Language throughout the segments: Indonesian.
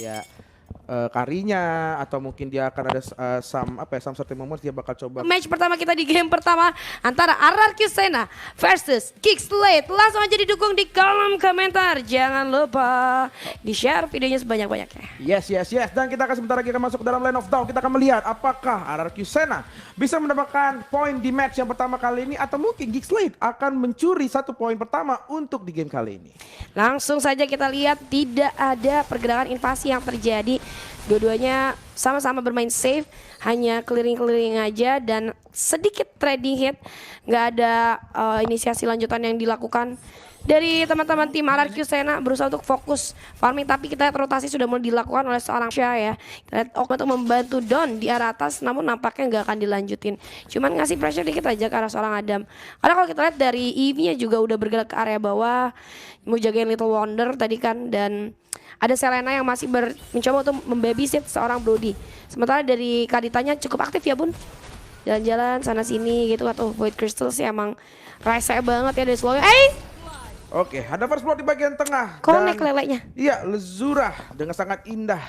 kayak karinya atau mungkin dia akan ada some certain moments dia bakal coba. Match pertama kita di game pertama antara RRQ Sena versus Geekslate. Langsung aja didukung di kolom komentar. Jangan lupa di-share videonya sebanyak-banyaknya. Yes. Dan kita akan sebentar lagi akan masuk ke dalam Line of Down. Kita akan melihat apakah RRQ Sena bisa mendapatkan poin di match yang pertama kali ini atau mungkin Geekslate akan mencuri 1 poin pertama untuk di game kali ini. Langsung saja kita lihat tidak ada pergerakan invasi yang terjadi. Dua-duanya sama-sama bermain safe, hanya clearing aja dan sedikit trading hit. Nggak ada inisiasi lanjutan yang dilakukan dari teman-teman tim RRQ Sena, berusaha untuk fokus farming, tapi kita lihat rotasi sudah mulai dilakukan oleh seorang Syah ya. Kita lihat Ok untuk membantu Don di arah atas, namun nampaknya nggak akan dilanjutin. Cuman ngasih pressure dikit aja ke arah seorang Adam. Karena kalau kita lihat dari Eve-nya juga udah bergerak ke area bawah, mau jagain Little Wonder tadi kan, dan ada Selena yang masih mencoba untuk membabysit seorang Brody. Sementara dari Kaditanya cukup aktif ya bun, jalan-jalan sana sini gitu. Atau Void Crystal sih emang rese banget ya dari slownya. Oke, ada first blood di bagian tengah. Connect leleknya. Iya, Lezura dengan sangat indah.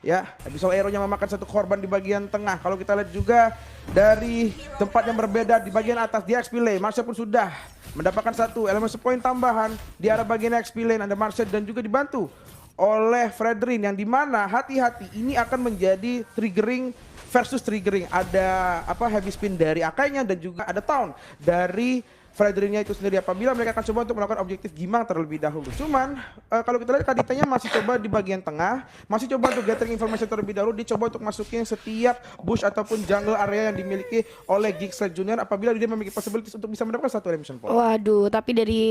Ya, Abyssal Arrow-nya memakan satu korban di bagian tengah. Kalau kita lihat juga dari tempat yang berbeda di bagian atas di XP lane, Marshall pun sudah mendapatkan satu elemen point tambahan di arah bagian XP lane. Ada Marshall dan juga dibantu oleh Fredrin yang dimana hati-hati ini akan menjadi triggering versus triggering. Ada heavy spin dari Akainya dan juga ada Town dari Fredrinnya itu sendiri apabila mereka akan coba untuk melakukan objektif Gimang terlebih dahulu. Cuman kalau kita lihat Kaditanya masih coba di bagian tengah, masih coba untuk gathering information terlebih dahulu, dicoba untuk masukin setiap bush ataupun jungle area yang dimiliki oleh Geekslate Junior apabila dia memiliki possibilities untuk bisa mendapatkan satu redemption point. Waduh, tapi dari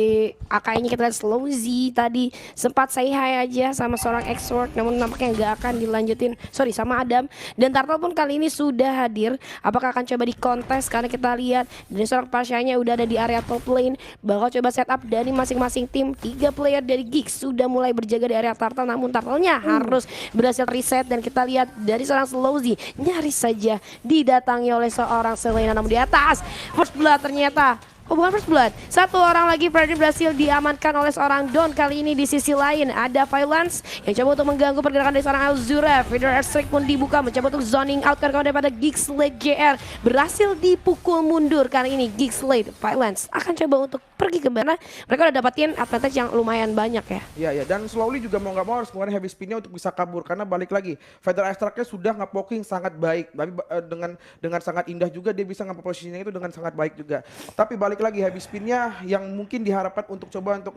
Akainya kita lihat Slowzy tadi sempat say hi aja sama seorang X-Sword, namun nampaknya nggak akan dilanjutin. Sorry, sama Adam. Dan Turtle pun kali ini sudah hadir. Apakah akan coba di kontes? Karena kita lihat dari seorang Pasyanya udah ada di area top lane, bakal coba setup dari masing-masing tim. 3 player dari Geeks sudah mulai berjaga di area Turtle, namun Turtle-nya harus berhasil reset. Dan kita lihat dari seorang Slowzy nyaris saja didatangi oleh seorang Selena, namun di atas first blood ternyata. Oh bukan first blood, satu orang lagi Freddy berhasil diamankan oleh seorang Don. Kali ini di sisi lain ada Violence yang coba untuk mengganggu pergerakan dari seorang Azura. Feeder Airstrike pun dibuka mencoba untuk zoning out kawan daripada Geekslate JR. Berhasil dipukul mundur kali ini Geekslate. Violence akan coba untuk pergi ke mana. Mereka udah dapatin advantage yang lumayan banyak ya. Iya, dan slowly juga mau nggak mau harus mengeluarkan heavy spinnya untuk bisa kabur. Karena balik lagi, Feather Airstrike-nya sudah nge-poking sangat baik. Tapi dengan sangat indah juga dia bisa nge-posisinya itu dengan sangat baik juga. Tapi balik lagi heavy spinnya yang mungkin diharapkan untuk coba untuk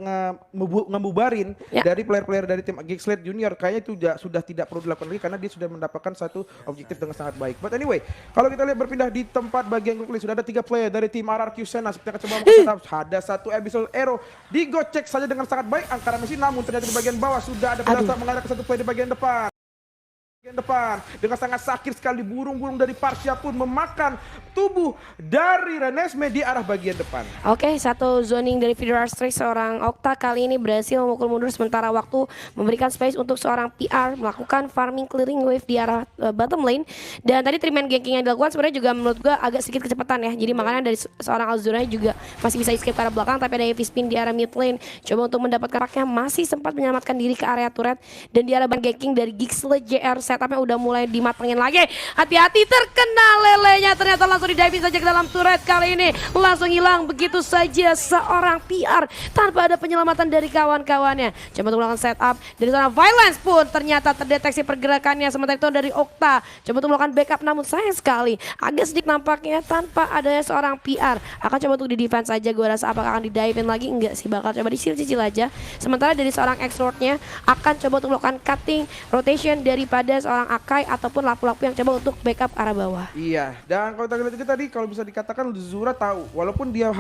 ngebubarin dari player-player dari tim Geekslate Junior. Kayaknya itu sudah tidak perlu dilakukan lagi karena dia sudah mendapatkan satu objektif dengan sangat baik. But anyway, kalau kita lihat berpindah di tempat bagian group list, sudah ada 3 player dari tim RRQ Sena. Seperti yang coba ada satu Abyssal Arrow digocek saja dengan sangat baik angkara mesin, namun ternyata di bagian bawah sudah ada berasa mengarah ke satu player di bagian depan. Dengan sangat sakit sekali burung-burung dari Parsia pun memakan tubuh dari Renesmee di arah bagian depan. Oke, satu zoning dari Feeder Airstrike seorang Okta kali ini berhasil memukul mundur sementara waktu, memberikan space untuk seorang PR melakukan farming clearing wave di arah bottom lane. Dan tadi treatment ganking yang dilakukan sebenarnya juga menurut gue agak sedikit kecepatan ya. Jadi makanya dari seorang Azura juga masih bisa escape ke arah belakang, tapi ada heavy spin di arah mid lane. Coba untuk mendapatkan raknya, masih sempat menyelamatkan diri ke area turret. Dan di arah ganking dari Geekslate JR, setupnya udah mulai dimatengin lagi. Hati-hati, terkena lelenya, ternyata langsung di-diving saja ke dalam turret. Kali ini langsung hilang begitu saja seorang PR tanpa ada penyelamatan dari kawan-kawannya. Coba untuk melakukan setup dari seorang Violence pun ternyata terdeteksi pergerakannya. Sementara itu dari Okta coba untuk melakukan backup, namun sayang sekali agak sedikit nampaknya tanpa adanya seorang PR. Akan coba untuk di-defense saja, gue rasa. Apakah akan di-diving lagi? Enggak sih, bakal coba dicicil aja. Sementara dari seorang X-Lord-nya akan coba untuk melakukan cutting rotation daripada seorang Akai ataupun lapu-lapu yang coba untuk backup arah bawah. Iya, dan kalau kita lihat juga tadi kalau bisa dikatakan Zura tahu walaupun dia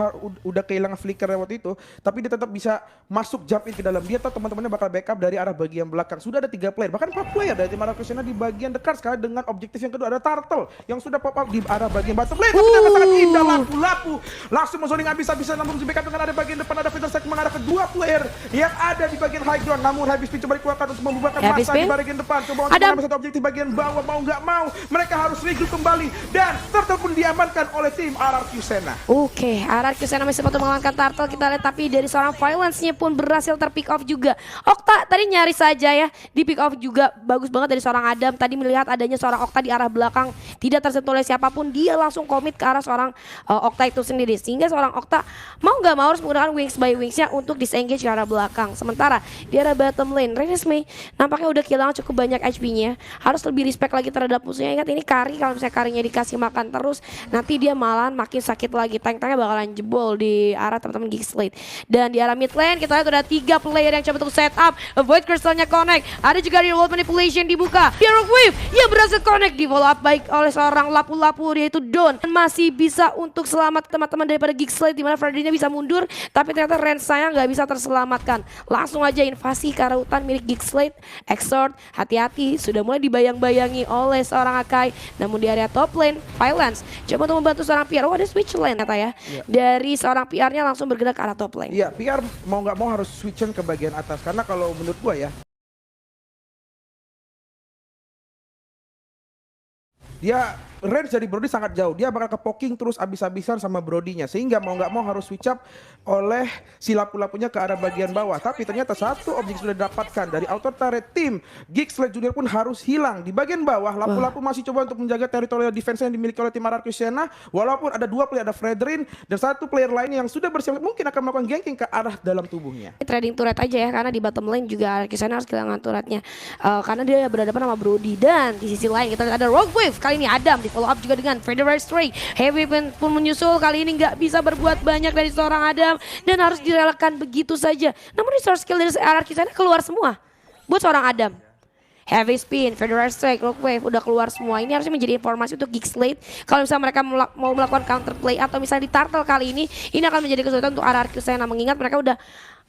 udah kehilangan flicker waktu itu, tapi dia tetap bisa masuk jump in ke dalam. Dia tahu teman-temannya bakal backup dari arah bagian belakang. Sudah ada 3 player, bahkan 4 player dari tim RRQ Sena di bagian dekat sekali dengan objektif yang kedua. Ada Turtle yang sudah pop up di arah bagian bottom lane. Tapi ternyata sangat indah lapu-lapu. Langsung menzoning habis-habisan, namun di backup dengan ada bagian depan ada Feather Airstrike mengarah ke 2 player yang ada di bagian high ground. Namun habis spin coba dikeluarkan untuk membubarkan masa di bagian depan. Coba untuk satu objektif bagian bawah, mau nggak mau mereka harus regroup kembali dan Turtle pun diamankan oleh tim RRQ Sena. Oke, RRQ Sena masih sempat mengamankan Turtle kita lihat, tapi dari seorang Violence-nya pun berhasil terpick off juga. Okta tadi nyaris saja ya di pick off juga, bagus banget dari seorang Adam. Tadi melihat adanya seorang Okta di arah belakang tidak tersentuh oleh siapapun, dia langsung komit ke arah seorang Okta itu sendiri, sehingga seorang Okta mau nggak mau harus menggunakan wings by wings-nya untuk disengage ke arah belakang. Sementara di arah bottom lane, Renesmee nampaknya udah kehilangan cukup banyak HP-nya, harus lebih respect lagi terhadap musuhnya. Ingat ini Kari, kalau misalnya Karinya dikasih makan terus nanti dia malahan makin sakit lagi, tank-tanknya bakalan jebol di arah teman-teman Geekslate. Dan di arah mid lane kita lihat udah 3 player yang coba untuk setup, Void Crystal-nya connect, ada juga di World Manipulation dibuka, Rogue Wave yang berhasil connect, di follow up baik oleh seorang lapu-lapu yaitu Don, dan masih bisa untuk selamat teman-teman daripada Geekslate, dimana Freddy-nya bisa mundur tapi ternyata Rensanya nggak bisa terselamatkan. Langsung aja invasi ke arah hutan milik Geekslate. Exort hati-hati, sudah mulai dibayang-bayangi oleh seorang Akai. Namun di area top lane, Violence coba untuk membantu seorang PR. Oh, ada switch lane ternyata ya. Dari seorang PR-nya langsung bergerak ke arah top lane. Iya, PR mau nggak mau harus switchen ke bagian atas, karena kalau menurut gua ya, dia range dari Brody sangat jauh, dia bakal ke poking terus abis-abisan sama Brody-nya, sehingga mau nggak mau harus switch up oleh si lapu-lapunya ke arah bagian bawah. Tapi ternyata satu objek sudah didapatkan dari auto turret tim Geekslate Junior pun harus hilang di bagian bawah. Lapu-lapu masih coba untuk menjaga territorial defense yang dimiliki oleh tim RRQ Sena, walaupun ada 2 player, ada Fredrin dan 1 player lain yang sudah bersiap mungkin akan melakukan ganking ke arah dalam tubuhnya. Trading turret aja ya, karena di bottom lane juga RRQ Sena harus kehilangan turretnya, karena dia berhadapan sama Brody. Dan di sisi lain kita lihat ada Rogue Wave, kali ini Adam di follow up juga dengan Federal Stray. Heavy pun menyusul, kali ini nggak bisa berbuat banyak dari seorang Adam dan harus direlakan begitu saja. Namun resource skill dari RRQ Sena keluar semua buat seorang Adam. Heavy spin, Federal Strike, Rogue Wave udah keluar semua. Ini harusnya menjadi informasi untuk Geekslate. Kalau misalnya mereka mau melakukan counter play atau misalnya di Turtle kali ini akan menjadi kesulitan untuk RRQ Sena, mengingat mereka udah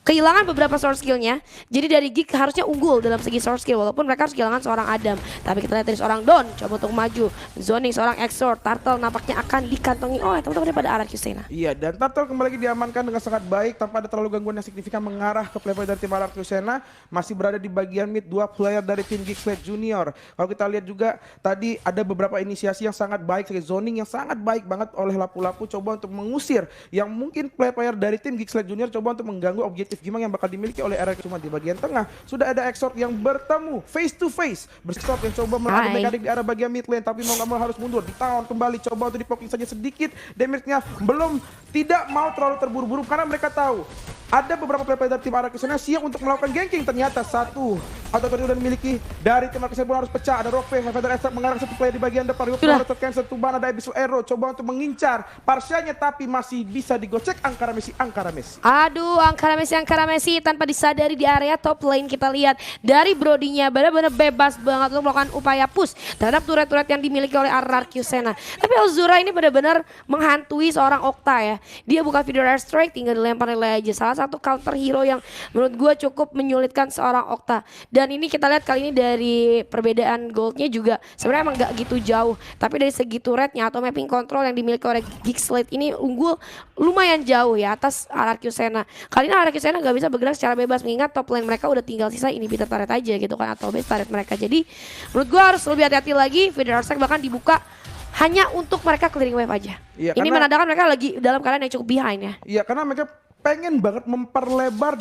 kehilangan beberapa source skillnya. Jadi dari Geek harusnya unggul dalam segi source skill, walaupun mereka harus kehilangan seorang Adam. Tapi kita lihat dari seorang Don coba untuk maju, zoning seorang Exort. Turtle nampaknya akan dikantongi oleh teman-teman daripada RRQ Sena. Iya, dan Turtle kembali lagi diamankan dengan sangat baik tanpa ada terlalu gangguan yang signifikan mengarah ke player dari tim RRQ Sena. Masih berada di bagian mid 2 player dari tim Geekslate Junior. Kalau kita lihat juga tadi ada beberapa inisiasi yang sangat baik, zoning yang sangat baik banget oleh lapu-lapu, coba untuk mengusir yang mungkin player dari tim Geekslate Junior, coba untuk mengganggu objektif Gimang yang bakal dimiliki oleh RRQ. Cuma di bagian tengah sudah ada Exort yang bertemu face to face bersama yang coba melakukan mekanik di arah bagian mid lane, tapi mau nggak mau harus mundur, ditahan kembali, coba untuk dipoking saja sedikit, damage-nya belum, tidak mau terlalu terburu-buru karena mereka tahu ada beberapa player dari tim RRQ Sena siap untuk melakukan ganking. Ternyata satu atau tadi udah dimiliki dari tim RRQ Sena pun harus pecah. Ada Rock Wave, Feather Extract mengarah satu player di bagian depan. Harus cancel Tuban, ada Abyssal Arrow coba untuk mengincar Parsianya, tapi masih bisa digocek Ankara Messi. Aduh, Ankara Messi tanpa disadari di area top lane. Kita lihat dari Brody-nya benar-benar bebas banget untuk melakukan upaya push terhadap turret-turret yang dimiliki oleh RRQ Sena. Tapi Azura ini benar-benar menghantui seorang Okta ya. Dia buka video air strike, tinggal dilempar aja. Salah satu counter hero yang menurut gue cukup menyulitkan seorang Okta. Dan ini kita lihat kali ini dari perbedaan goldnya juga sebenarnya emang gak gitu jauh. Tapi dari segi turretnya atau mapping control yang dimiliki oleh Geekslate ini unggul lumayan jauh ya atas RRQ Sena. Kali ini RRQ Sena gak bisa bergerak secara bebas, mengingat top lane mereka udah tinggal sisa inhibitor turret aja gitu kan, atau base turret mereka. Jadi menurut gue harus lebih hati-hati lagi. Video strike bahkan dibuka hanya untuk mereka clearing wave aja. Iya, ini menandakan mereka lagi dalam keadaan yang cukup behind ya. Iya, karena mereka pengen banget memperlebar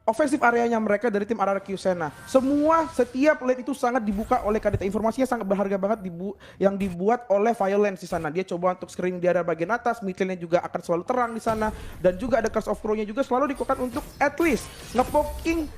ofensif areanya mereka dari tim RRQ Sena. Setiap lane itu sangat dibuka oleh KDT. Informasinya sangat berharga banget yang dibuat oleh Violence di sana. Dia coba untuk screening di area bagian atas, mid lane-nya juga akan selalu terang di sana, dan juga ada Curse of Crow-nya juga selalu dilakukan untuk at least ngepoking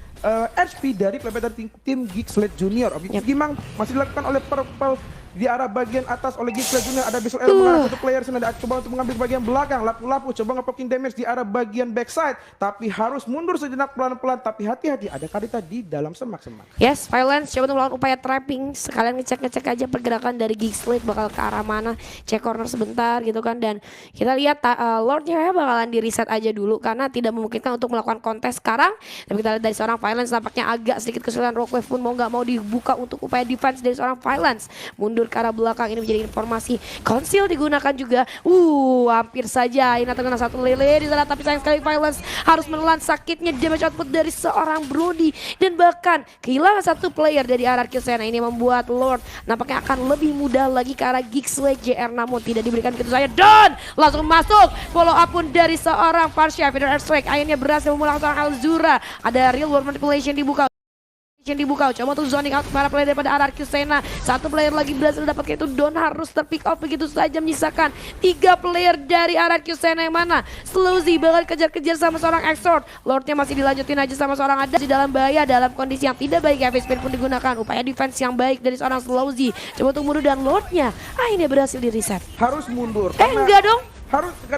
HP dari player dari tim Geekslate Junior. Objektif Gimang masih dilakukan oleh Purple di arah bagian atas oleh Geekslate Junior. Ada Abyssal Arrow mengarah satu player sana, coba untuk mengambil bagian belakang. Lapu-lapu coba ngepoking damage di arah bagian backside, tapi harus mundur sejenak pelan-pelan. Tapi hati-hati, ada Kadita di dalam semak-semak. Yes, Violence coba untuk melakukan upaya trapping. Sekalian ngecek aja pergerakan dari Geekslate bakal ke arah mana, cek corner sebentar gitu kan. Dan kita lihat Lordnya bakalan di reset aja dulu karena tidak memungkinkan untuk melakukan kontes sekarang. Tapi kita lihat dari seorang Violence nampaknya agak sedikit kesulitan. Rockwave pun mau nggak mau dibuka untuk upaya defense dari seorang Violence. Mundur ke arah belakang, ini menjadi informasi. Conceal digunakan juga. Hampir saja Ina terkena satu lele di sana, tapi sayang sekali Violence harus menelan sakitnya damage output dari seorang Brody. Dan bahkan kehilangan satu player dari RRQ Sena. Ini membuat Lord nampaknya akan lebih mudah lagi ke arah Geeksled JR, namun tidak diberikan begitu saja. Dan langsung masuk follow up pun dari seorang Parsha. Feeder Airstrike akhirnya berhasil memulangkan seorang Alzura. Ada real world manipulation dibuka. Coba untuk zoning out para player daripada RRQ Sena. Satu player lagi berhasil dapatkan, itu Don harus terpick off begitu saja, menyisakan 3 player dari RRQ Sena yang mana Slowzy bakal kejar-kejar sama seorang Exort. Lordnya masih dilanjutin aja sama seorang ada di dalam bahaya dalam kondisi yang tidak baik. Heavy Spin pun digunakan, upaya defense yang baik dari seorang Slowzy. Coba untuk mundur dan Lordnya akhirnya berhasil di reset. Harus mundur. Enggak dong.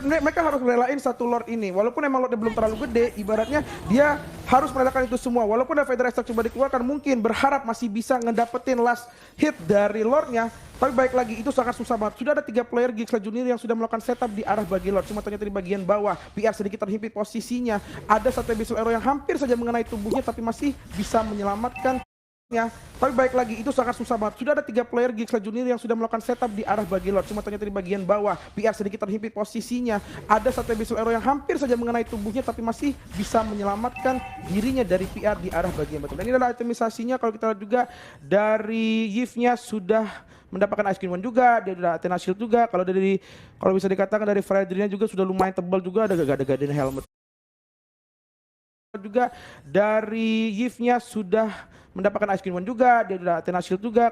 Mereka harus relain satu Lord ini. Walaupun emang Lordnya belum terlalu gede, ibaratnya dia harus merelakan itu semua. Walaupun ada Feather Extract coba dikeluarkan, mungkin berharap masih bisa ngedapetin last hit dari Lordnya. Tapi baik lagi, itu sangat susah banget. Sudah ada 3 player Geeksled Junior yang sudah melakukan setup di arah bagi Lord. Cuma ternyata di bagian bawah, PR sedikit terhimpit posisinya. Ada satu Abyssal Arrow yang hampir saja mengenai tubuhnya, tapi masih bisa menyelamatkan. Tapi baik lagi, itu sangat susah banget. Sudah ada 3 player Geeksled Junior yang sudah melakukan setup di arah bagi Lord. Cuma ternyata di bagian bawah, PR sedikit terhimpit posisinya. Ada satu Abyssal Arrow yang hampir saja mengenai tubuhnya, tapi masih bisa menyelamatkan dirinya dari PR di arah bagian bawah. Dan ini adalah itemisasinya. Kalau kita lihat juga dari Yves-nya sudah mendapatkan Ice Cream One juga, dia udah Athena Shield juga. Kalau bisa dikatakan dari Fredry-nya juga sudah lumayan tebal juga, ada Guardian Helmet juga. Dari Yves-nya sudah mendapatkan Ice Cream One juga, dia udah Athena Shield juga.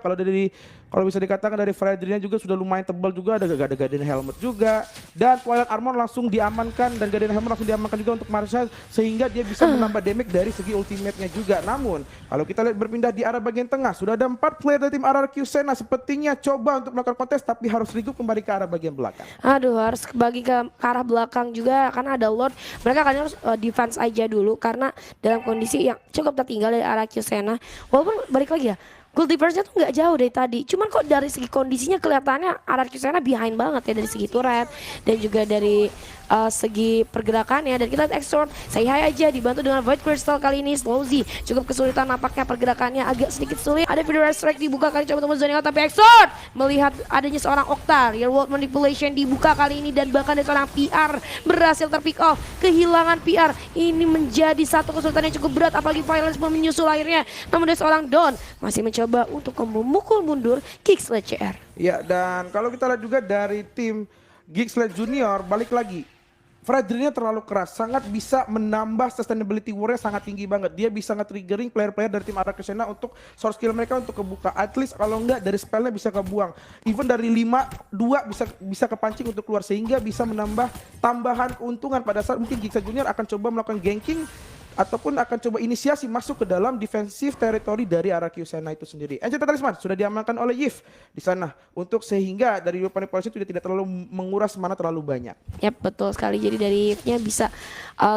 Kalau bisa dikatakan dari Fredry-nya juga sudah lumayan tebal juga, ada Guardian Helmet juga. Dan Twilight Armor langsung diamankan, dan Guardian Helmet langsung diamankan juga untuk Marsha, sehingga dia bisa menambah damage dari segi ultimate-nya juga. Namun kalau kita lihat berpindah di arah bagian tengah, sudah ada 4 player dari tim RRQ Sena sepertinya coba untuk melakukan kontes, tapi harus regroup kembali ke arah bagian belakang. Aduh, harus bagi ke arah belakang juga karena ada Lord. Mereka akan harus defense aja dulu karena dalam kondisi yang cukup tertinggal dari RRQ Sena. Walaupun balik lagi ya, goal difference-nya tuh nggak jauh dari tadi. Cuman kok dari segi kondisinya kelihatannya RRQ Sena behind banget ya, dari segi turret dan juga dari segi pergerakannya. Dan kita lihat Exort say hi aja, dibantu dengan Void Crystal kali ini. Slowzy cukup kesulitan, nampaknya pergerakannya agak sedikit sulit. Ada Feeder Strike dibuka kali, coba teman zoning out, tapi Exort melihat adanya seorang Octa. Real World Manipulation dibuka kali ini, dan bahkan ada seorang PR berhasil terpick off. Kehilangan PR ini menjadi satu kesulitan yang cukup berat, apalagi Violence pun menyusul akhirnya. Namun ada seorang Don masih mencoba untuk memukul mundur Geeksled CR. Ya, dan kalau kita lihat juga dari tim Geeksled Junior, balik lagi, Fredry-nya terlalu keras, sangat bisa menambah sustainability war-nya sangat tinggi banget. Dia bisa nge-triggering player-player dari tim RRQ Sena untuk source skill mereka untuk kebuka. At least kalau enggak dari spellnya bisa kebuang. Even dari 5, 2 bisa kepancing untuk keluar, sehingga bisa menambah tambahan keuntungan pada saat mungkin Geeksled Junior akan coba melakukan ganking ataupun akan coba inisiasi masuk ke dalam defensive territory dari RRQ Sena itu sendiri. Enchanted Talisman sudah diamankan oleh Yves di sana untuk sehingga dari manipulasi itu tidak terlalu menguras mana terlalu banyak. Yap, betul sekali. Jadi dari Yves-nya bisa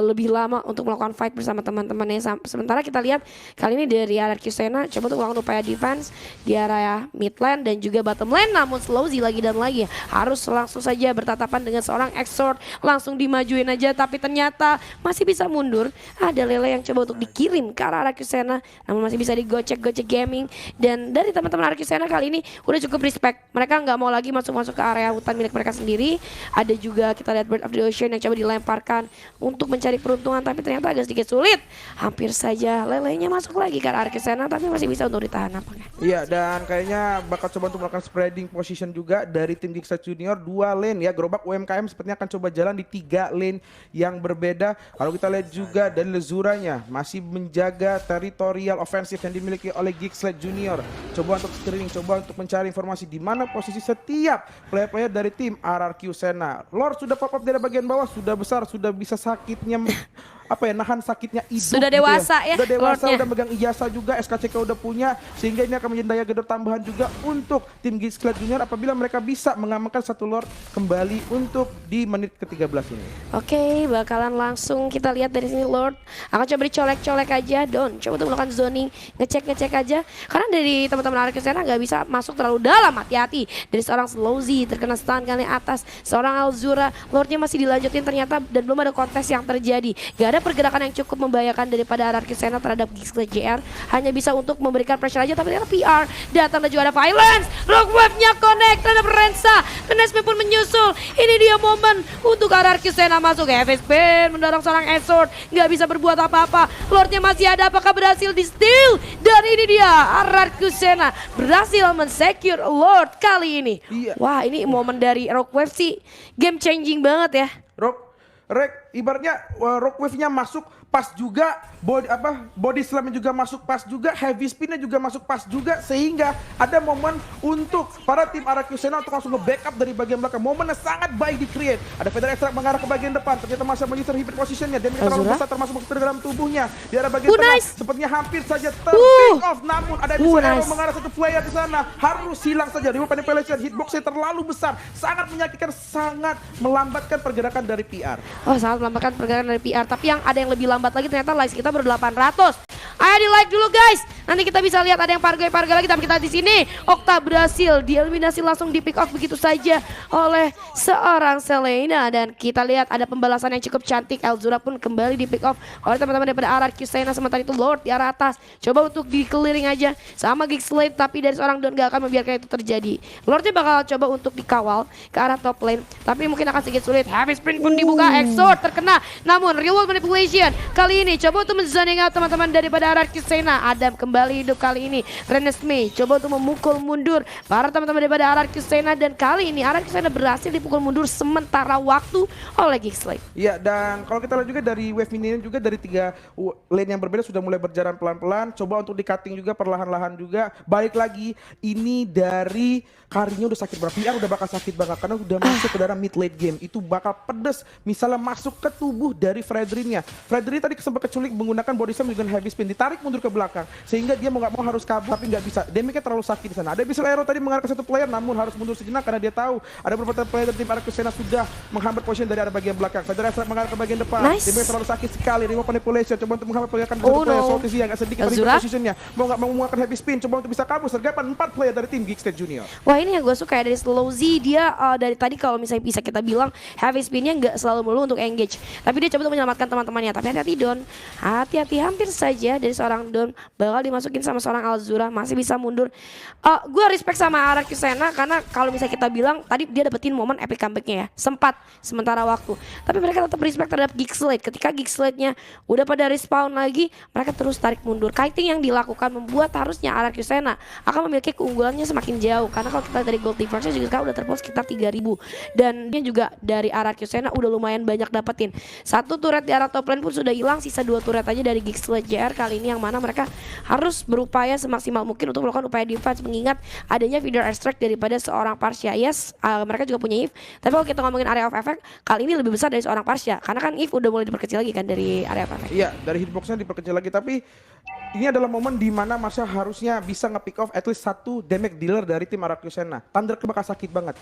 lebih lama untuk melakukan fight bersama teman-temannya. Sementara kita lihat kali ini dari RRQ Sena coba untuk melakukan upaya defense di area mid lane dan juga bottom lane, namun Slowzy lagi dan lagi harus langsung saja bertatapan dengan seorang Exort, langsung dimajuin aja, tapi ternyata masih bisa mundur. Ada Lele yang coba untuk dikirim ke arah RRQ Sena, namun masih bisa digocek gaming. Dan dari teman-teman RRQ Sena kali ini udah cukup respect. Mereka nggak mau lagi masuk ke area hutan milik mereka sendiri. Ada juga kita lihat Bird of the Ocean yang coba dilemparkan untuk mencari peruntungan, tapi ternyata agak sedikit sulit. Hampir saja Lelenya masuk lagi ke arah RRQ Sena, tapi masih bisa untuk ditahan nampaknya. Iya, dan kayaknya bakal coba untuk melakukan spreading position juga dari tim Geeksled Junior. 2 lane ya, Gerobak UMKM sepertinya akan coba jalan di 3 lane yang berbeda. Kalau kita lihat juga dari Lezuranya masih menjaga teritorial ofensif yang dimiliki oleh Geeksled Junior. Coba untuk screening, coba untuk mencari informasi di mana posisi setiap player-player dari tim RRQ Sena. Lord sudah pop up dari bagian bawah, sudah besar, sudah bisa sakitnya nahan sakitnya hidup. Sudah dewasa gitu ya. ya. Sudah dewasa, Lordnya udah megang ijazah juga, SKCK udah punya, sehingga ini akan menjadi daya gedor tambahan juga untuk tim Geeksled Junior apabila mereka bisa mengamankan satu Lord kembali untuk di menit ke-13 ini. Oke, bakalan langsung kita lihat dari sini Lord akan coba dicolek-colek aja. Don coba untuk melakukan zoning, ngecek aja, karena dari teman-teman RRQ Sena nggak bisa masuk terlalu dalam. Hati-hati dari seorang Slowzy terkena stun kali atas, seorang Alzura, Lordnya masih dilanjutin ternyata, dan belum ada kontes yang terjadi. Gak ada Ada pergerakan yang cukup membahayakan daripada RRQ Sena terhadap Gixlet JR. Hanya bisa untuk memberikan pressure aja, tapi ternyata PR datang dan juga ada Violence. Rock Wave-nya connect terhadap Rensa. Renesme pun menyusul. Ini dia momen untuk RRQ Sena masuk. Heavy Spin mendorong seorang Sword. Nggak bisa berbuat apa-apa. Lordnya masih ada, apakah berhasil di steal? Dan ini dia RRQ Sena berhasil men-secure Lord kali ini. Iya. Wah, ini momen dari Rock Wave sih game changing banget ya. Ibaratnya Rock Wave-nya masuk pas juga, body slam juga masuk pas juga, heavy spin-nya juga masuk pas juga, sehingga ada momen untuk para tim RRQ Sena untuk langsung nge-backup dari bagian belakang. Momennya sangat baik di-create. Ada Feather Extract mengarah ke bagian depan, ternyata masih menyisir hit positionnya, damage terlalu besar termasuk ke dalam tubuhnya. Di arah bagian tengah, nice. sepertinya hampir saja ter-pick off, namun ada Nice. mengarah satu player di sana. Harus hilang saja, Remote Manipulation, hitbox-nya terlalu besar, sangat menyakitkan, sangat melambatkan pergerakan dari PR. Oh, sangat melambatkan pergerakan dari PR. Tapi yang ada yang lebih lambat lagi ternyata likes kita baru 800. Ayo di like dulu guys. Nanti kita bisa lihat ada yang pargai lagi, tapi kita di sini Okta berhasil dieliminasi langsung di pick off begitu saja oleh seorang Selena, dan kita lihat ada pembalasan yang cukup cantik. Elzura pun kembali di pick off oleh teman-teman daripada RRQ Sena, sementara itu Lord di arah atas coba untuk di clearing aja sama Gixlet, tapi dari seorang Don gak akan membiarkan itu terjadi. Lordnya bakal coba untuk dikawal ke arah top lane, tapi mungkin akan sedikit sulit. Heavy sprint pun dibuka, Exort terkena, namun Remote Manipulation kali ini coba untuk men-zoning out teman-teman daripada RRQ Sena. Adam kembali hidup kali ini. Renesme coba untuk memukul mundur para teman-teman daripada RRQ Sena, dan kali ini RRQ Sena berhasil dipukul mundur sementara waktu oleh Gixlet. Iya, dan kalau kita lihat juga dari wave minion juga dari 3 lane yang berbeda sudah mulai berjalan pelan-pelan. Coba untuk di cutting juga perlahan-lahan juga. Balik lagi, ini dari Karinya udah sakit berapa? PR udah bakal sakit banget karena udah masuk ke dalam mid late game. Itu bakal pedes misalnya masuk ke tubuh dari Fredrinnya. Fredrin tadi sempat keculik menggunakan body slam dengan heavy spin, ditarik mundur ke belakang sehingga dia mau nggak mau harus kabur, tapi nggak bisa. Damage-nya terlalu sakit di sana. Ada Abyssal Arrow tadi mengarah ke satu player, namun harus mundur sejenak karena dia tahu ada beberapa player dari tim RRQ Sena sudah menghambat position dari arah bagian belakang. Feather Extract mengarah ke bagian depan. Nice. Damage terlalu sakit sekali. Remote Manipulation coba untuk menghambat pergerakan dari satu player. Salty sih agak sedikit dari positionnya. Mau nggak mau menggunakan heavy spin, coba untuk bisa kabur. Sergapan 4 player dari tim Gixlet Junior. Wah, ini yang gue suka ya dari Slow Z. Dia dari tadi kalau misalnya bisa kita bilang heavy spinnya nggak selalu melulu untuk engage, tapi dia coba untuk menyelamatkan teman-temannya. Tapi hati-hati Don, hati-hati, hampir saja dari seorang Don bakal dimasukin sama seorang Elzura, masih bisa mundur. Gue respect sama RRQ Sena karena kalau misalnya kita bilang tadi dia dapetin momen epic comebacknya ya, sempat sementara waktu, tapi mereka tetap respect terhadap Gixlet. Ketika Gixletnya udah pada respawn lagi, mereka terus tarik mundur. Kiting yang dilakukan membuat harusnya RRQ Sena akan memiliki keunggulannya semakin jauh, karena kalau kita dari gold difference juga sekarang udah terpaut sekitar 3000, dan dia juga dari RRQ Sena udah lumayan banyak dapetin. Satu turret di arah top lane pun sudah hilang, sisa 2 turret aja dari Gixlet JR kali ini, yang mana mereka harus berupaya semaksimal mungkin untuk melakukan upaya defense mengingat adanya Feather Extract daripada seorang Parsia. Yes, mereka juga punya Eve, tapi kalau kita ngomongin area of effect kali ini lebih besar dari seorang Parsia karena kan Eve udah mulai diperkecil lagi kan dari area of effect. Iya, dari hitboxnya diperkecil lagi, tapi ini adalah momen di mana Masya harusnya bisa nge-pick off at least 1 damage dealer dari tim RRQ Sena. Thunder bakal sakit banget.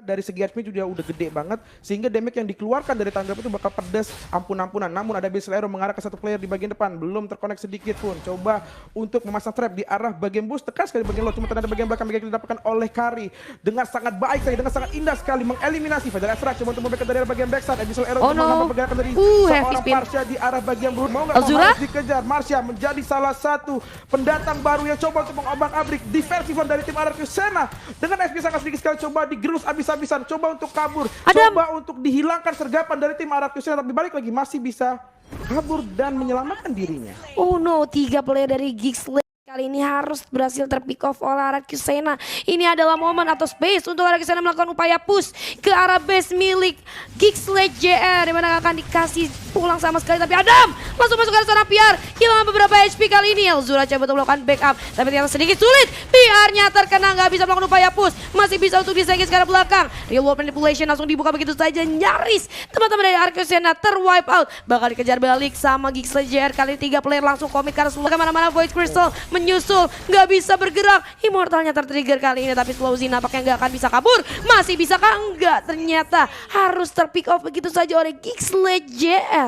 Dari segi HP juga udah gede banget sehingga damage yang dikeluarkan dari Thunder itu bakal pedas ampun-ampunan. Namun ada Abyssal Arrow mengarah ke satu player di bagian depan, belum terkonek sedikit pun. Coba untuk memasang trap di arah bagian boost, tekan sekali bagian low, cuma ternyata bagian belakang yang didapatkan oleh Kari dengan sangat baik sekali, dengan sangat indah sekali mengeliminasi Feather Extract. Coba untuk memberikan dari arah bagian backside, Abyssal Arrow menghambat pergerakan dari seorang Marsha di arah bagian boost. Mau nggak mau harus dikejar. Marsha menjadi salah satu pendatang baru yang coba untuk mengobrak-abrik defensifan dari tim RRQ Sena dengan SP sangat sedikit sekali, coba digerus habis-habisan, coba untuk kabur, coba untuk dihilangkan sergapan dari tim RRQ Sena, tapi balik lagi masih bisa kabur dan menyelamatkan dirinya. Oh no, 3 player dari Gixlet kali ini harus berhasil terpick off oleh RRQ Sena. Ini adalah momen atau space untuk RRQ Sena melakukan upaya push ke arah base milik Gixlet JR, dimana akan dikasih pulang sama sekali, tapi Adam masuk ke arah seorang PR, kehilangan beberapa HP kali ini. Elzura coba untuk melakukan backup, tapi ternyata sedikit sulit. PR-nya terkena, nggak bisa melakukan upaya push, masih bisa untuk disegis ke arah belakang. Real World Manipulation langsung dibuka begitu saja, nyaris teman-teman dari RRQ Sena terwipe out. Bakal dikejar balik sama Gixlet JR, kali ini 3 player langsung komit karena seluruh kemana-mana. Void Crystal menyusul, nggak bisa bergerak. Immortalnya tertrigger kali ini, tapi Slow Z nampaknya nggak akan bisa kabur. Masih bisa kah? Enggak, ternyata harus terpick off begitu saja oleh Gixlet JR.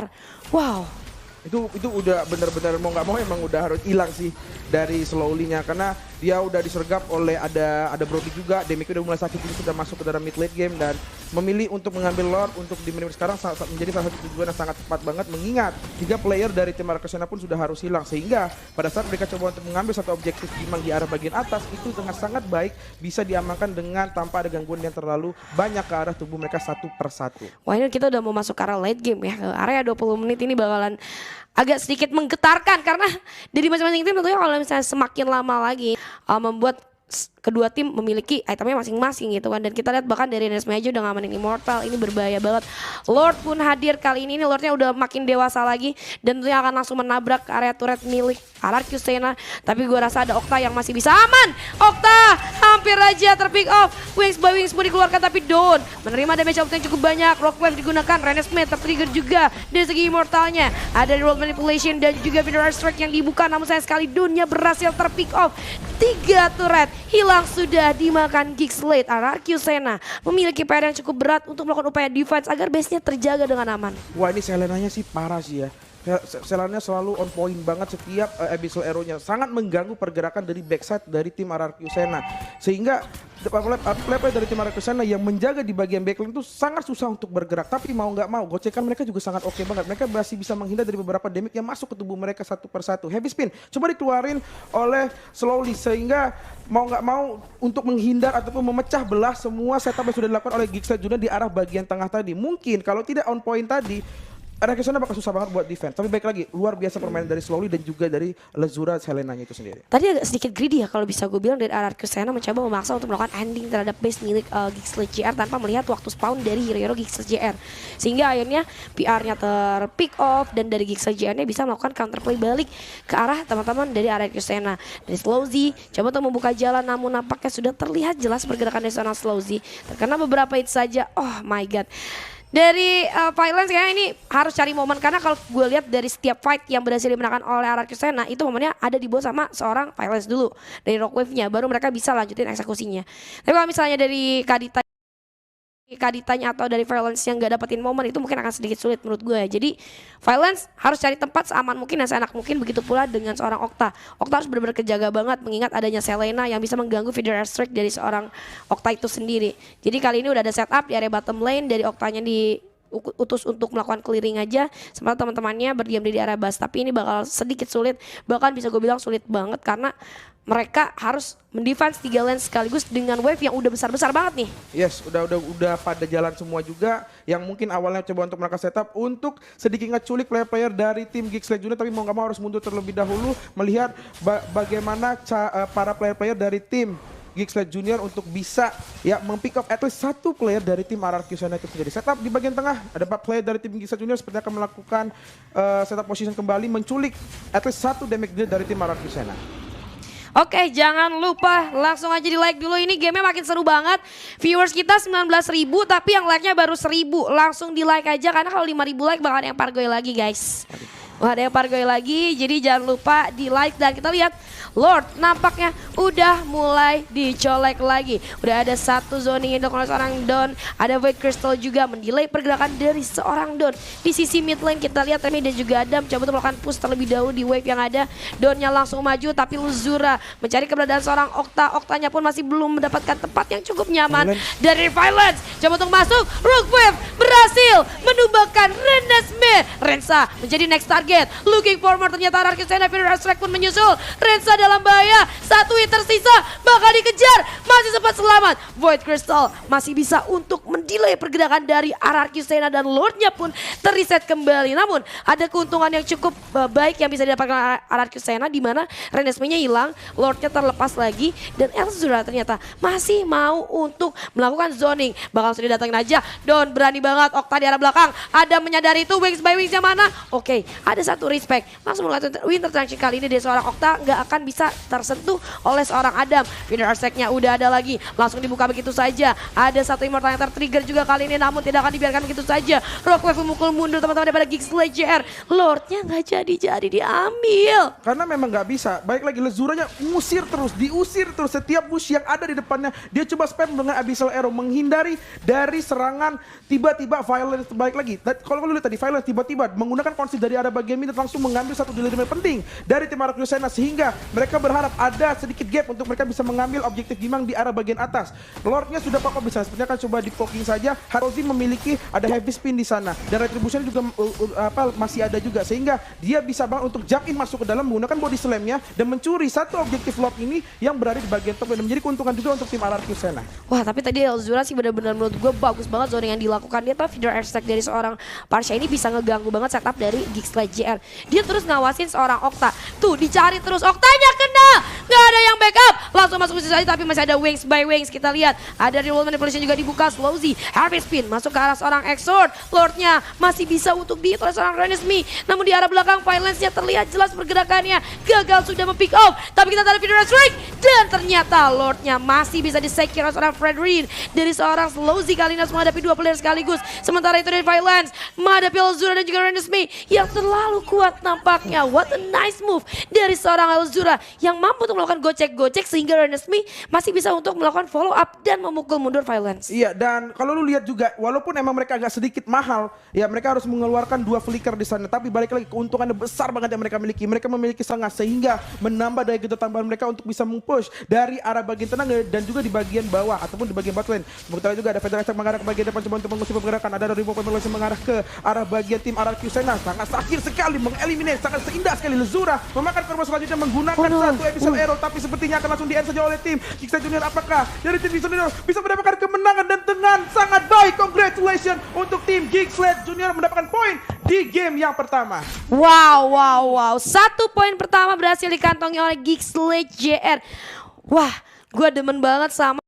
Wow. Itu udah bener-bener mau nggak mau emang udah harus hilang sih dari slowly-nya karena dia udah disergap oleh ada Brody juga, Demic udah mulai sakit juga sudah masuk ke dalam mid late game dan memilih untuk mengambil Lord untuk di menit sekarang menjadi salah satu tujuan yang sangat tepat banget mengingat 3 player dari tim Arcusena pun sudah harus hilang sehingga pada saat mereka coba untuk mengambil satu objektif Gimang di arah bagian atas itu dengan sangat baik bisa diamankan dengan tanpa ada gangguan yang terlalu banyak ke arah tubuh mereka satu persatu. Wah ini kita udah mau masuk ke arah late game ya, ke area 20 menit ini bakalan agak sedikit menggetarkan karena dari masing-masing tim tentunya kalau misalnya semakin lama lagi membuat kedua tim memiliki itemnya masing-masing gitu kan. Dan kita lihat bahkan dari Renesmee aja udah ngamanin Immortal, ini berbahaya banget. Lord pun hadir kali ini Lordnya udah makin dewasa lagi dan tentunya akan langsung menabrak area turret milik Arcusena. Tapi gue rasa ada Okta yang masih bisa aman. Okta hampir aja terpick off. Wings by Wings pun dikeluarkan tapi Dawn menerima damage yang cukup banyak. Rockwave digunakan, Renesmee tertrigger juga dari segi Immortalnya. Ada World Manipulation dan juga Vidar Strike yang dibuka namun sayang sekali Dawnnya berhasil terpick off. 3 turret hilang sudah dimakan Geekslate. Arcusena memiliki PR yang cukup berat untuk melakukan upaya defense agar base-nya terjaga dengan aman. Wah ini Selenanya sih parah sih ya. Selannya selalu on point banget setiap Abyssal Arrow-nya. Sangat mengganggu pergerakan dari backside dari tim Arcusena. Sehingga player dari tim Arcusena yang menjaga di bagian backlane itu sangat susah untuk bergerak. Tapi mau nggak mau, gocekan mereka juga sangat oke banget. Mereka masih bisa menghindar dari beberapa damage yang masuk ke tubuh mereka satu persatu. Heavy spin coba dikeluarin oleh Slowly sehingga mau nggak mau untuk menghindar ataupun memecah belah semua setup yang sudah dilakukan oleh Geekslate Junior di arah bagian tengah tadi. Mungkin kalau tidak on point tadi Arcusena bakal susah banget buat defense. Tapi baik lagi, luar biasa permainan dari Slowly dan juga dari Lazura Selenanya itu sendiri. Tadi agak sedikit greedy ya kalau bisa gue bilang dari Arcusena mencoba memaksa untuk melakukan ending terhadap base milik Geekslate JR tanpa melihat waktu spawn dari hero-hero Geekslate JR. Sehingga akhirnya PR-nya terpick off dan dari Geekslate JR-nya bisa melakukan counterplay balik ke arah teman-teman dari Arcusena. Dari Slowzy coba untuk membuka jalan namun nampaknya sudah terlihat jelas pergerakan dari seorang Slowzy. Terkena beberapa hit saja, oh my god. Dari Violence kayaknya ini harus cari momen karena kalau gue lihat dari setiap fight yang berhasil dimenangkan oleh Arcusena itu momennya ada di bawah sama seorang Violence dulu dari Rockwave-nya baru mereka bisa lanjutin eksekusinya. Tapi kalau misalnya dari Kaditanya atau dari Violence yang gak dapetin momen itu mungkin akan sedikit sulit menurut gue ya. Jadi Violence harus cari tempat seaman mungkin dan seenak mungkin, begitu pula dengan seorang Okta. Okta harus benar-benar kejaga banget mengingat adanya Selena yang bisa mengganggu Vidar Strike dari seorang Okta itu sendiri. Jadi kali ini udah ada setup di area bottom lane dari Oktanya diutus untuk melakukan clearing aja sementara teman-temannya berdiam di area base. Tapi ini bakal sedikit sulit, bahkan bisa gue bilang sulit banget karena mereka harus mendefense 3 lane sekaligus dengan wave yang udah besar-besar banget nih. Yes, udah pada jalan semua juga yang mungkin awalnya coba untuk melakukan setup untuk sedikit ngeculik player-player dari tim Geekslate Junior tapi mau nggak mau harus mundur terlebih dahulu melihat bagaimana para player-player dari tim Geekslate Junior untuk bisa ya mempick up at least 1 player dari tim Arcusena itu sendiri. Setup di bagian tengah ada 4 player dari tim Geekslate Junior seperti akan melakukan setup position kembali menculik at least 1 damage deal dari tim Arcusena. Oke, jangan lupa langsung aja di like dulu, ini gamenya makin seru banget. Viewers kita 19.000 tapi yang like-nya baru 1.000. Langsung di like aja karena kalau 5.000 like bakal ada yang pargoy lagi guys. Wah, ada yang pargoy lagi, jadi jangan lupa di like dan kita lihat Lord nampaknya udah mulai dicolek lagi. Udah ada 1 zoning yang dilakukan oleh seorang Dawn. Ada Void Crystal juga mendelay pergerakan dari seorang Dawn. Di sisi mid lane kita lihat Remy dan juga Adam coba untuk melakukan push terlebih dahulu di wave yang ada. Dawnnya langsung maju tapi Lazura mencari keberadaan seorang Okta. Oktanya pun masih belum mendapatkan tempat yang cukup nyaman dari Violence. Coba untuk masuk, Rook Wave berhasil menumbangkan Renesmee. Rensa menjadi next target. Looking for more, ternyata Arcusena Vidar Strike pun menyusul. Rensa dalam bahaya, 1 hit tersisa, bakal dikejar, masih sempat selamat. Void Crystal masih bisa untuk mendelay pergerakan dari Arcusena dan Lordnya pun terreset kembali. Namun ada keuntungan yang cukup baik yang bisa didapatkan Arcusena di mana Renesmee-nya hilang, Lordnya terlepas lagi dan Elzura ternyata masih mau untuk melakukan zoning. Bakal sudah datangin aja, Dawn berani banget, Okta di arah belakang, ada menyadari itu Wings by Wings yang mana. Oke, ada 1 respect, langsung melakukan Winter Transition kali ini dari seorang Okta nggak akan bisa tersentuh oleh seorang Adam. Vidar Strike-nya udah ada lagi, langsung dibuka begitu saja. Ada 1 Immortal yang tertrigger juga kali ini namun tidak akan dibiarkan begitu saja. Rockwave memukul mundur teman-teman daripada Geekslate JR. Lordnya nggak jadi diambil. Karena memang nggak bisa. Baik lagi Lazuranya diusir terus setiap bush yang ada di depannya. Dia coba spam dengan Abyssal Arrow menghindari dari serangan tiba-tiba Violence. Baik lagi. Kalau lu lihat tadi Violence tiba-tiba menggunakan konsep dari arah bagian bagian mid langsung mengambil satu delivery penting dari tim Arah Sena, sehingga mereka berharap ada sedikit gap untuk mereka bisa mengambil objektif Gimang di arah bagian atas. Lordnya sudah pokok bisa, sepertinya akan coba di poking saja. Harozi memiliki ada heavy spin di sana dan retribution juga masih ada juga, sehingga dia bisa banget untuk jump in masuk ke dalam menggunakan body slamnya dan mencuri satu objektif Lord ini yang berada di bagian top dan menjadi keuntungan juga untuk tim Arah Sena. Wah, tapi tadi Elzura sih benar-benar menurut gue bagus banget zoning yang dilakukan. Dia tahu feeder airstrike dari seorang Parsha ini bisa ngeganggu banget setup dari Geeksled JR. Dia terus ngawasin seorang Okta. Tuh dicari terus, Oktanya kena, nggak ada yang backup. Langsung masuk ke saja, tapi masih ada Wings by Wings. Kita lihat ada reroll manipulation juga dibuka. Slowzy, heavy spin masuk ke arah seorang Exort. Lordnya masih bisa untuk di oleh seorang Renesmee. Namun di arah belakang Violence-nya terlihat jelas pergerakannya. Gagal sudah mempick off. Tapi kita ada feeder airstrike dan ternyata Lordnya masih bisa di-secure oleh seorang Fredrin dari seorang Slowzy. Kali ini harus menghadapi dua player sekaligus. Sementara itu dari Violence menghadapi Elzura dan juga Renesmee yang terlalu kuat nampaknya. What a nice move dari seorang Elzura yang mampu untuk melakukan gocek-gocek sehingga Renesmee masih bisa untuk melakukan follow up dan memukul mundur Violence. Iya, dan kalau lu lihat juga walaupun emang mereka agak sedikit mahal, ya mereka harus mengeluarkan dua flicker di sana, tapi balik lagi keuntungannya besar banget yang mereka miliki. Mereka memiliki setengah sehingga menambah daya gitu tambahan mereka untuk bisa mempush dari arah bagian tenang dan juga di bagian bawah ataupun di bagian botlane. Sementara juga ada Federasi mengarah ke bagian depan coba untuk mengusir pergerakan. Ada Remote Penelitian mengarah ke arah bagian tim RRQ Sena. Sangat sakit sekali mengeliminate, sangat seindah sekali Lezura memakan korban selanjutnya menggunakan satu episode arrow, tapi sepertinya akan langsung di-end saja oleh tim Geeksled Junior. Apakah dari tim Geeksled Junior bisa mendapatkan kemenangan dan dengan sangat baik? Congratulations untuk tim Geeksled Junior mendapatkan poin di game yang pertama. Wow. 1 poin pertama berhasil dikantongi oleh Geeksled JR. Wah, gue demen banget sama